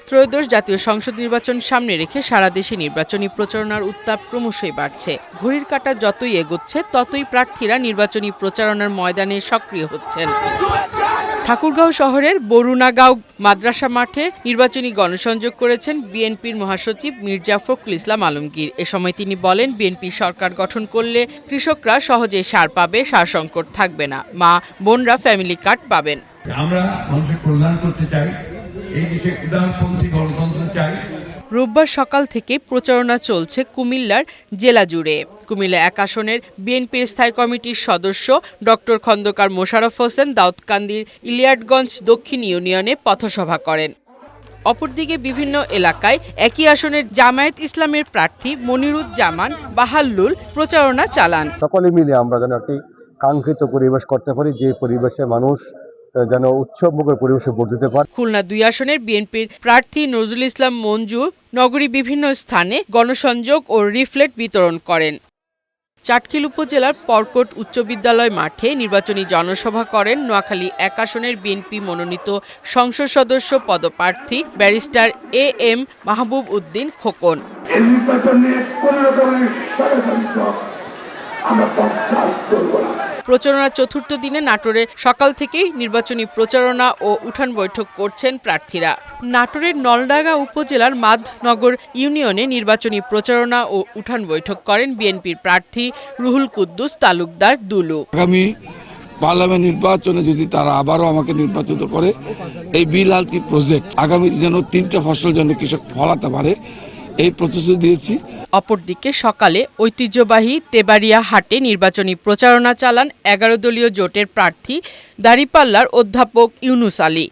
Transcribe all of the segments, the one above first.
ত্রয়োদশ জাতীয় সংসদ নির্বাচন সামনে রেখে সারা দেশে নির্বাচনী প্রচারণার উত্তাপ ক্রমশই বাড়ছে। ঘড়ির কাঁটা যতই এগোচ্ছে ততই প্রার্থীরা নির্বাচনী প্রচারণার ময়দানে সক্রিয় হচ্ছেন। ঠাকুরগাঁও শহরের বরুণাগাঁও মাদ্রাসা মাঠে নির্বাচনী গণসংযোগ করেছেন বিএনপির মহাসচিব মির্জা ফখরুল ইসলাম আলমগীর। এ সময় তিনি বলেন, বিএনপি সরকার গঠন করলে কৃষকরা সহজে সার পাবে, সার সংকট থাকবে না, মা বোনরা ফ্যামিলি কার্ড পাবেন। আমরা মানুষের কল্যাণ করতে চাই, এই দেশে উদারপন্থী গণতন্ত্র চাই। রোববার সকাল থেকে প্রচারণা চলছে কুমিল্লার জেলা জুড়ে। কুমিল্লা ১ আসনের বিএনপির স্থায়ী কমিটির সদস্য ডক্টর খন্দকার মোশাররফ হোসেন দাউদকান্দির ইলিয়াটগঞ্জ দক্ষিণ ইউনিয়নে পথসভা করেন। অপরদিকে বিভিন্ন এলাকায় একই আসনের জামায়াত ইসলামের প্রার্থী মনিরুজ্জামান বাহাল্লুল প্রচারণা চালান। সকলে মিলে আমরা যেন একটি কাঙ্ক্ষিত পরিবেশ করতে পারি, যে পরিবেশে মানুষ যেন উৎসবমুখর পরিবেশে ভোট দিতে পারে। খুলনা ২ আসনের বিএনপির প্রার্থী নজরুল ইসলাম মঞ্জু নগরীর বিভিন্ন স্থানে গণসংযোগ ও লিফলেট বিতরণ করেন। চাটখিল উপজেলার পরকট উচ্চ বিদ্যালয় মাঠে নির্বাচনী জনসভা করেন নোয়াখালী ১ আসনের বিএনপি মনোনীত সংসদ সদস্য পদপ্রার্থী ব্যারিস্টার AM মাহবুব উদ্দিন খোকন। প্রচারণার চতুর্থ দিনে নাটোরে সকাল থেকেই নির্বাচনী প্রচারণা ও উঠান বৈঠক করছেন প্রার্থীরা। নাটোরের নলডাঙ্গা উপজেলার মাধনগর ইউনিয়নে নির্বাচনী প্রচারণা ও উঠান বৈঠক করেন বিএনপির প্রার্থী রুহুল কুদ্দুস তালুকদার দুলু। আগামী পার্লামেন্ট নির্বাচনে যদি তারা আবারও আমাকে নির্বাচিত করে, এই বিলালতি প্রজেক্ট আগামী যেন ৩টা ফসল যেন কৃষক ফলাতে পারে, এই প্রতিশ্রুতি দিয়েছি। অপরদিকে সকালে ঐতিহ্যবাহী তেবাড়িয়া হাটে নির্বাচনী প্রচারণা চালান ১১ দলীয় জোটের প্রার্থী দাঁড়িপাল্লার অধ্যাপক ইউনুস আলী।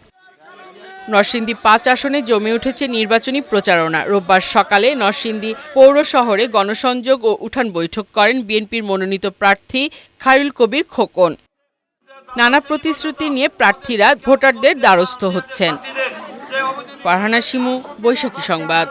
নরসিংদী ৫ আসনে জমে উঠেছে নির্বাচনী প্রচারণা। রোববার সকালে নরসিংদী পৌর শহরে গণসংযোগ ও উঠান বৈঠক করেন বিএনপির মনোনীত প্রার্থী খায়রুল কবির খোকন। নানা প্রতিশ্রুতি নিয়ে প্রার্থীরা ভোটারদের দ্বারস্থ হচ্ছেন। ফারহানা শিমু, বৈশাখী সংবাদ।